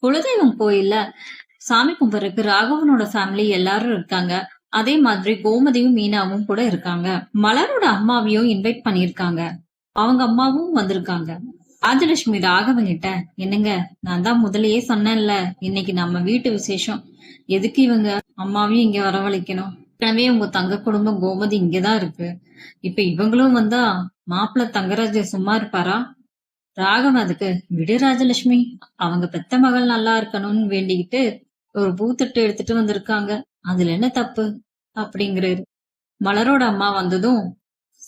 குலதெய்வம் கோயில்ல சாமி கும்பிடுறதுக்கு ராகவனோட ஃபேமிலி எல்லாரும் இருக்காங்க. அதே மாதிரி கோமதியும் மீனாவும் கூட இருக்காங்க. மலரோட அம்மாவையும் இன்வைட் பண்ணிருக்காங்க. அவங்க அம்மாவும் வந்திருக்காங்க. ராஜலட்சுமி ராகவன் கிட்ட, என்னங்க, நான் தான் முதலையே சொன்னேன்ல, இன்னைக்கு நம்ம வீட்டு விசேஷம், எதுக்கு இவங்க அம்மாவையும் இங்க வரவழைக்கணும்? ஏற்கனவே உங்க தங்க குடும்பம் கோமதி இங்கதான் இருக்கு. இப்ப இவங்களும் வந்தா மாப்பிள்ள தங்கராஜ சும்மா இருப்பாரா? ராகவன் அதுக்கு, விடு ராஜலட்சுமி, அவங்க பெத்த மகள் நல்லா இருக்கணும்னு வேண்டிக்கிட்டு ஒரு பூத்தட்டு எடுத்துட்டு வந்திருக்காங்க, அதுல என்ன தப்பு அப்படிங்கிறாரு. மலரோட அம்மா வந்ததும்,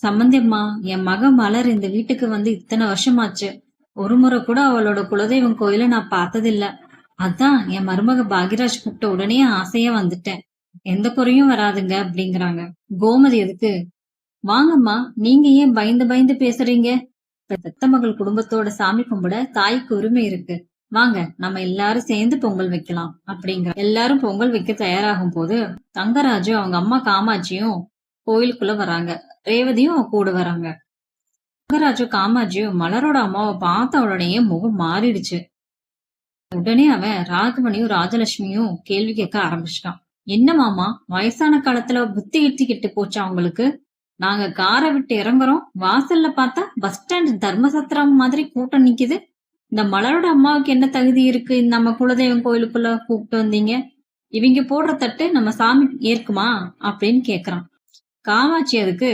சம்மந்தி அம்மா, என் மக மலர் இந்த வீட்டுக்கு வந்து இத்தனை வருஷமாச்சு, ஒரு முறை கூட அவளோட குலதெய்வம் கோயில நான் பார்த்ததில்ல. அதான் என் மருமக பாகிராஜ் கூப்பிட்ட உடனே ஆசையா வந்துட்டேன், எந்த குறையும் வராதுங்க அப்படிங்கிறாங்க. கோமதி எதுக்கு, வாங்கம்மா, நீங்க ஏன் பயந்து பயந்து பேசுறீங்க? பெத்த மகள் குடும்பத்தோட சாமி கும்பிட தாய்க்கு உரிமை இருக்கு, வாங்க நம்ம எல்லாரும் சேர்ந்து பொங்கல் வைக்கலாம் அப்படிங்கிற. எல்லாரும் பொங்கல் வைக்க தயாராகும் போது தங்கராஜு அவங்க அம்மா காமாட்சியும் கோயிலுக்குள்ள வராங்க. ரேவதியும் கூட வராங்க. தங்கராஜு காமாட்சியும் மலரோட அம்மாவை பார்த்த உடனே முகம் மாறிடுச்சு. உடனே அவன் ராகவனையும் ராஜலட்சுமியும் கேள்வி கேட்க ஆரம்பிச்சிட்டான். என்ன மாமா, வயசான காலத்துல புத்தி கிட்டி கெட்டு போச்சா உங்களுக்கு? நாங்க காரை விட்டு இறங்குறோம், வாசல்ல பார்த்தா பஸ் ஸ்டாண்ட் தர்மசத்திரம் மாதிரி கூட்டம் நிக்குது. இந்த மலரோட அம்மாவுக்கு என்ன தகுதி இருக்கு நம்ம குலதெய்வம் கோயிலுக்குள்ள கூப்பிட்டு வந்தீங்க? இவங்க போடுற தட்டு நம்ம சாமி ஏற்குமா அப்படின்னு கேக்குறான். காமாட்சி அதுக்கு,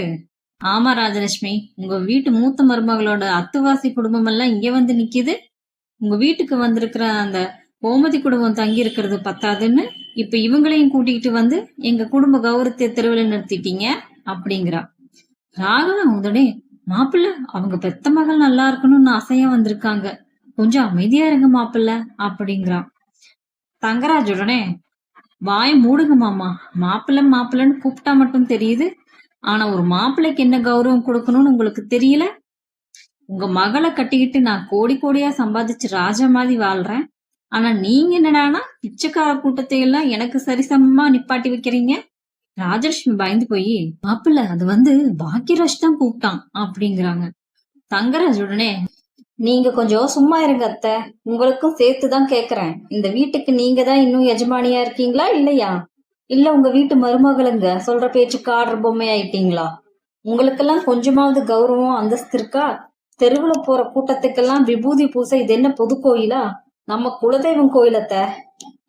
ஆமா ராஜலட்சுமி, உங்க வீட்டு மூத்த மருமகளோட அத்துவாசி குடும்பம் எல்லாம் இங்க வந்து நிக்குது. உங்க வீட்டுக்கு வந்திருக்கிற அந்த கோமதி குடும்பம் தங்கி இருக்கிறது பத்தாதுன்னு இப்ப இவங்களையும் கூட்டிகிட்டு வந்து எங்க குடும்ப கௌரவத்தை தெருவில் நிறுத்திட்டீங்க அப்படிங்கிறா. ராகவன் உடனே, மாப்பிள்ள, அவங்க பெத்த மகள் நல்லா இருக்கணும்னு ஆசையா வந்திருக்காங்க, கொஞ்சம் அமைதியா இருங்க மாப்பிள்ள அப்படிங்கிறான். தங்கராஜ் உடனே, வாய மூடுங்க மாமா, மாப்பிள்ள மாப்பிள்ளன்னு கூப்பிட்டா மட்டும் தெரியுது, ஆனா ஒரு மாப்பிள்ளைக்கு என்ன கௌரவம் கொடுக்கணும்னு உங்களுக்கு தெரியல. உங்க மகளை கட்டிக்கிட்டு நான் கோடி கோடியா சம்பாதிச்சு ராஜா மாதிரி வாழ்றேன், ஆனா நீங்க என்னடானா பிச்சைக்கார கூட்டத்தை எல்லாம் எனக்கு சரிசமமா நிப்பாட்டி வைக்கிறீங்க. ராஜலட்சுமி பயந்து போய், மாப்பிள்ள, அது வந்து பாக்கியராஜ் தான் கூப்பிட்டான் அப்படிங்கிறாங்க. தங்கராஜ் உடனே, நீங்க கொஞ்சம் சும்மா இருங்க அத்தை, உங்களுக்கும் சேர்த்துதான் கேக்குறேன், இந்த வீட்டுக்கு நீங்க தான் இன்னும் எஜமானியா இருக்கீங்களா இல்லையா? இல்ல உங்க வீட்டு மருமகளுங்க சொல்ற பேச்சுக்கு ஆடுற பொம்மை ஆயிட்டீங்களா? உங்களுக்கெல்லாம் கொஞ்சமாவது கௌரவம் அந்தஸ்து இருக்கா? தெருவுல போற கூட்டத்துக்கெல்லாம் விபூதி பூச இது என்ன பொது கோயிலா? நம்ம குலதெய்வம் கோயிலத்த.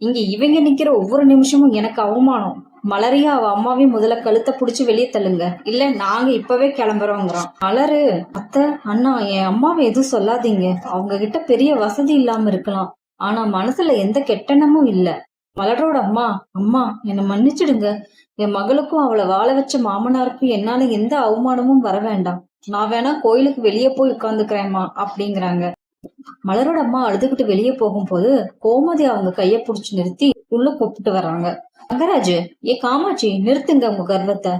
இங்க இவங்க நிக்கிற ஒவ்வொரு நிமிஷமும் எனக்கு அவமானம். மலரையும் அவ அம்மாவையும் முதல்ல கழுத்தை புடிச்சு வெளியே தள்ளுங்க, இல்ல நாங்க இப்பவே கிளம்புறோங்கிறான். மலரு, அத்தை, அண்ணா, என் அம்மாவை எதுவும் சொல்லாதீங்க, அவங்க கிட்ட பெரிய வசதி இல்லாம இருக்கலாம், ஆனா மனசுல எந்த கெட்டெண்ணமும் இல்ல. மலரோட அம்மா, அம்மா என்னை மன்னிச்சிடுங்க, என் மகளுக்கும் அவளை வாழ வச்ச மாமனாருக்கும் என்னால எந்த அவமானமும் வர வேண்டாம், நான் வேணா கோயிலுக்கு வெளியே போய் உட்கார்ந்துக்கிறேம்மா அப்படிங்கிறாங்க. மலரோட அம்மா அழுதுகிட்டு வெளியே போகும்போது கோமதி அவங்க கைய புடிச்சு நிறுத்தி உள்ள கூப்பிட்டு வர்றாங்க. தங்கராஜு, ஏ காமாட்சி, நிறுத்துங்க உங்க கர்வத்தை.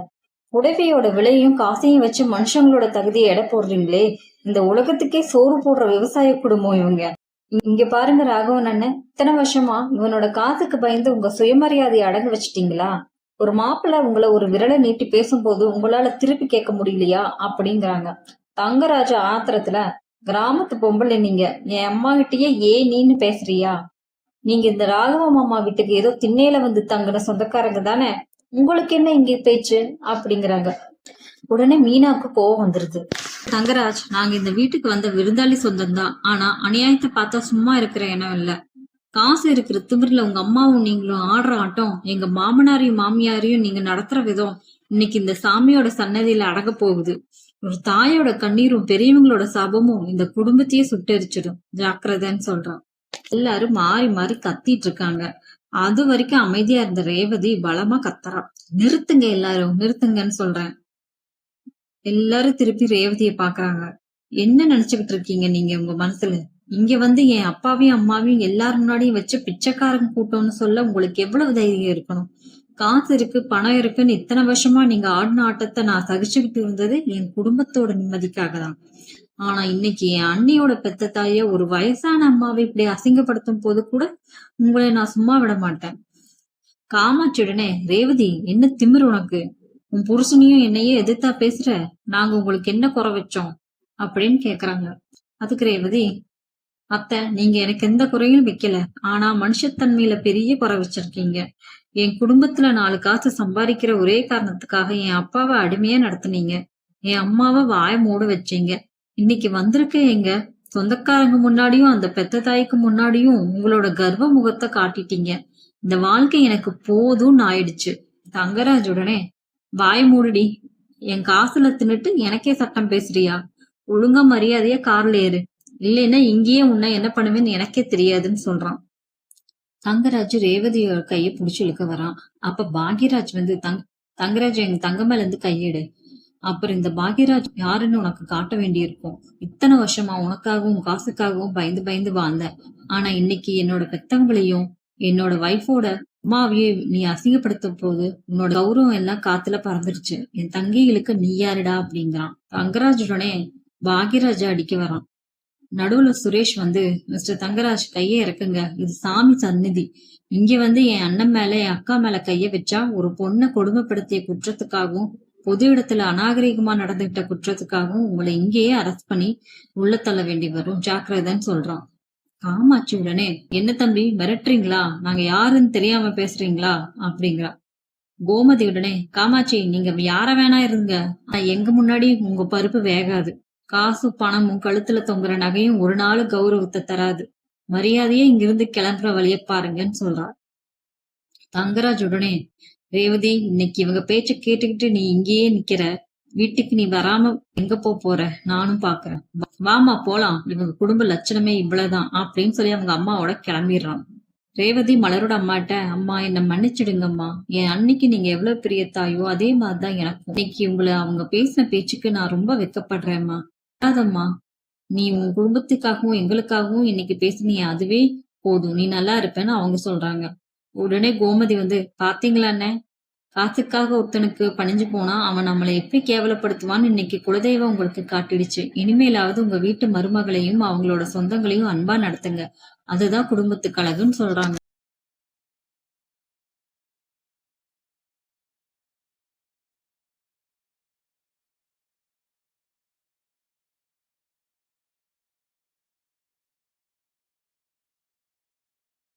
உடவையோட விலையும் காசையும் வச்சு மனுஷங்களோட தகுதியை எடை போடுறீங்களே, இந்த உலகத்துக்கே சோறு போடுற விவசாய குடும்பம் இவங்க. இங்க பாருங்க ராகவன் அண்ணன், இத்தனை வருஷமா இவனோட காசுக்கு பயந்து உங்க சுயமரியாதையை அடங்க வச்சிட்டீங்களா? ஒரு மாப்பிள்ள உங்களை ஒரு விரலை நீட்டி பேசும்போது உங்களால திருப்பி கேட்க முடியலையா அப்படிங்கிறாங்க. தங்கராஜு ஆத்திரத்துல, கிராமத்து பொம்பளை நீங்க, என் அம்மா கிட்டயே நீன்னு பேசுறியா? நீங்க இந்த ராகவ மாமா வீட்டுக்கு ஏதோ திண்ணையில வந்து தங்குன சொந்தக்காரங்க தானே, உங்களுக்கு என்ன இங்க பேச்சு அப்படிங்கிறாங்க. உடனே மீனாவுக்கு கோவம் வந்துருது. தங்கராஜ், நாங்க இந்த வீட்டுக்கு வந்த விருந்தாளி சொந்தம் தான், ஆனா அநியாயத்தை பார்த்தா சும்மா இருக்கிற இனம் இல்ல. காசு இருக்கிற திமிரில உங்க அம்மாவும் நீங்களும் ஆடுற ஆட்டம், எங்க மாமனாரையும் மாமியாரையும் நீங்க நடத்துற விதம் இன்னைக்கு இந்த சாமியோட சன்னதியில அடங்க போகுது. ஒரு தாயோட கண்ணீரும் பெரியவங்களோட சாபமும் இந்த குடும்பத்தையே சுட்டெரிச்சிடும், ஜாக்கிரதைன்னு சொல்றான். எல்லாரும் மாறி மாறி கத்திட்டு இருக்காங்க. அது வரைக்கும் அமைதியா இருந்த ரேவதி பலமா கத்துறான். நிறுத்துங்க, எல்லாரும் நிறுத்துங்கன்னு சொல்றேன். எல்லாரும் திருப்பி ரேவதிய பாக்குறாங்க. என்ன நினைச்சுக்கிட்டு இருக்கீங்க நீங்க உங்க மனசுல? இங்க வந்து என் அப்பாவையும் அம்மாவையும் எல்லாரும் முன்னாடியும் வச்சு பிச்சைக்காரங்க கூட்டம்னு சொல்ல உங்களுக்கு எவ்வளவு தைரியம் இருக்கணும்? காசு இருக்கு, பணம் இருக்குன்னு இத்தனை வருஷமா நீங்க ஆடின ஆட்டத்தை நான் சகிச்சுக்கிட்டு இருந்தது என் குடும்பத்தோட நிம்மதிக்காக தான். ஆனா இன்னைக்கு என் அண்ணியோட பெத்த தாய, ஒரு வயசான அம்மாவை இப்படி அசிங்கப்படுத்தும் போது கூட உங்களை நான் சும்மா விட மாட்டேன். காமாட்சியுடனே, ரேவதி, என்ன திமிரு உனக்கு? உன் புருஷனையும் என்னையே எதிர்த்தா பேசுற? நாங்க உங்களுக்கு என்ன குறை வச்சோம் அப்படின்னு கேக்குறாங்க. அதுக்கு ரேவதி, அத்தை, நீங்க எனக்கு எந்த குறையும் வைக்கல. ஆனா மனுஷத்தன்மையில பெரிய குறை வச்சிருக்கீங்க. என் குடும்பத்துல 4 காசு சம்பாதிக்கிற ஒரே காரணத்துக்காக என் அப்பாவை அடிமையா நடத்துனீங்க. என் அம்மாவை வாய மூட வச்சீங்க. இன்னைக்கு வந்திருக்க எங்க சொந்தக்காரங்க முன்னாடியும் அந்த பெத்த தாய்க்கு முன்னாடியும் உங்களோட கர்வ முகத்தை காட்டிட்டீங்க. இந்த வாழ்க்கை எனக்கு போதும்னு ஆயிடுச்சு. தங்கராஜ் உடனே, வாய மூடுடி. என் காசுல தின்னுட்டு எனக்கே சட்டம் பேசுறியா? ஒழுங்கா மரியாதையா கார்ல ஏறு. இல்லைன்னா இங்கேயே உன்னை என்ன பண்ணுவேன்னு எனக்கே தெரியாதுன்னு சொல்றான். தங்கராஜ் ரேவதியோட கைய புடிச்சு இழுக்க வரான். அப்ப பாக்யராஜ் வந்து தங்கராஜ் எங்க தங்க மேல இருந்து கையெடு. அப்புறம் இந்த பாக்யராஜ் யாருன்னு உனக்கு காட்ட வேண்டியிருக்கும். இத்தனை வருஷமா உனக்காகவும் காசுக்காகவும் பயந்து பயந்து வாழ்ந்தேன். ஆனா இன்னைக்கு என்னோட பெத்தவங்களையும் என்னோட வைஃபோட அம்மாவையும் நீ அசிங்கப்படுத்த போது உன்னோட கௌரவம் எல்லாம் காத்துல பறந்துருச்சு. என் தங்கைகளுக்கு நீ யாருடா அப்படிங்கிறான். தங்கராஜ் உடனே பாக்யராஜ அடிக்க வரான். நடுவுல சுரேஷ் வந்து, மிஸ்டர் தங்கராஜ் கைய இறக்குங்க, இது சாமி சந்நிதி. இங்க வந்து என் அண்ணன் மேல என் அக்கா மேல கைய வச்சா ஒரு பொண்ணை கொடுமைப்படுத்திய குற்றத்துக்காகவும் பொது இடத்துல அநாகரிகமா நடந்துகிட்ட குற்றத்துக்காகவும் உங்களை இங்கேயே அரெஸ்ட் பண்ணி உள்ள தள்ள வேண்டி வரும், ஜாக்கிரதைன்னு சொல்றான். காமாட்சி உடனே, என்ன தம்பி மிரட்டுறீங்களா? நாங்க யாருன்னு தெரியாம பேசுறீங்களா அப்படிங்கிறா. கோமதி உடனே, காமாட்சி நீங்க யார வேணா இருங்க, ஆனா எங்க முன்னாடி உங்க பருப்பு வேகாது. காசு பணமும் கழுத்துல தொங்குற நகையும் ஒரு நாள் கௌரவத்தை தராது. மரியாதையே இங்கிருந்து கிளம்புற வழிய பாருங்கன்னு சொல்றார். தங்கராஜ் உடனே, ரேவதி இன்னைக்கு இவங்க பேச்ச கேட்டுக்கிட்டு நீ இங்கேயே நிக்கிற, வீட்டுக்கு நீ வராம எங்க போற? நானும் பாக்குறேன். வாமா போலாம், இவங்க குடும்ப லட்சணமே இவ்வளவுதான் அப்படின்னு சொல்லி அவங்க அம்மாவோட கிளம்பிடுறான். ரேவதி மலரோட அம்மாட்ட, அம்மா என்ன மன்னிச்சிடுங்கம்மா. என் அன்னைக்கு நீங்க எவ்வளவு பெரிய தாயோ அதே மாதிரிதான் எனக்கும். இன்னைக்கு உங்களை அவங்க பேசின பேச்சுக்கு நான் ரொம்ப வெக்கப்படுறேம்மா. அதாதம்மா, நீ உன் குடும்பத்துக்காகவும் எங்களுக்காகவும் இன்னைக்கு பேசினிய அதுவே போதும், நீ நல்லா இருப்பேன்னு அவங்க சொல்றாங்க. உடனே கோமதி வந்து, பாத்தீங்களா அண்ணே, காசுக்காக ஒருத்தனுக்கு பணிஞ்சு போனா அவன் நம்மளை எப்படி கேவலப்படுத்துவான்னு இன்னைக்கு குலதெய்வம் உங்களுக்கு காட்டிடுச்சு. இனிமேலாவது உங்க வீட்டு மருமகளையும் அவங்களோட சொந்தங்களையும் அன்பா நடத்துங்க. அதுதான் குடும்பத்துக்கு அழகுன்னு சொல்றாங்க.